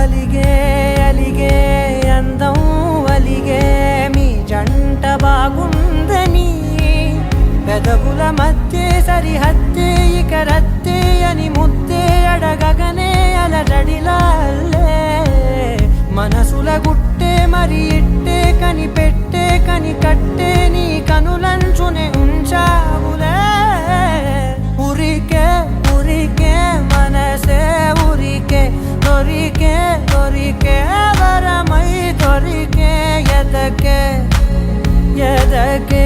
అలిగే అలిగే అందం అలిగే మీ జంట బాగుందని పెదవుల మధ్య సరిహద్దే ఇక రద్దే అని ముద్దే అడగగనే అలజడిలాల్లే మనసుల గుట్టే మరి ఇట్టే కనిపెట్టే కని కట్టే నీ కనులంచునే ఉంచావులే ఉరికే ఉరికే మనసే ఉరికే దొరికే దొరికే వరమై దొరికే ఎదకే ఎదకే